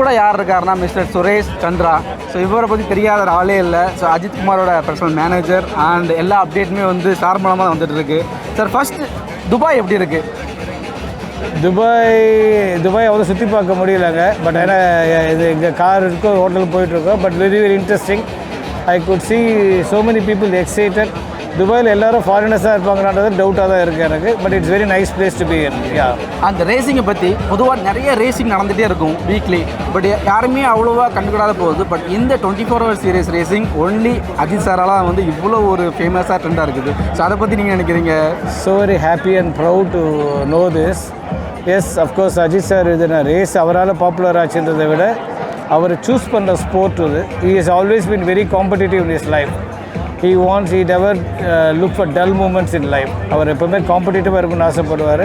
கூட யார் இருக்காருன்னா மிஸ்டர் சுரேஷ் சந்திரா. ஸோ இவரை பற்றி தெரியாத ஒரு ஆளே இல்லை. ஸோ அஜித் குமாரோட பர்சனல் மேனேஜர் அண்ட் எல்லா அப்டேட்டுமே வந்து சார் மூலமாக தான் வந்துட்டு இருக்கு. சார் ஃபர்ஸ்ட் துபாய் எப்படி இருக்குது? துபாய் அவ்வளோ சுற்றி பார்க்க முடியலங்க. பட் ஏன்னா இது இங்கே கார் இருக்கும், ஹோட்டலுக்கு போயிட்டுருக்கோம். But very very interesting. I could see so many people excited. துபாயில் எல்லாரும் ஃபாரினர்ஸாக இருப்பாங்கன்றது டவுட்டாக தான் இருக்குது எனக்கு. But it's very nice place to be in. Yeah, அந்த ரேசிங்கை பற்றி பொதுவாக நிறைய ரேசிங் நடந்துகிட்டே இருக்கும் வீக்லி. பட் யாருமே அவ்வளோவா கண்டுக்கிடாத போகுது. பட் இந்த 24 hours series racing only Ajith சாரால் வந்து இவ்வளோ ஒரு ஃபேமஸாக ட்ரெண்டாக இருக்குது. ஸோ அதை பற்றி நீங்கள் நினைக்கிறீங்க? So very happy and proud to know this. Yes, of course Ajith sir இதுனா ரேஸ் அவரால் பாப்புலர் ஆச்சுன்றதை விட அவர் சூஸ் பண்ணுற ஸ்போர்ட் இது. He has always been very competitive in his life. he never look for dull moments in life. அவர் எப்பவுமே காம்படிட்டிவாக இருக்குன்னு ஆசைப்படுவார்.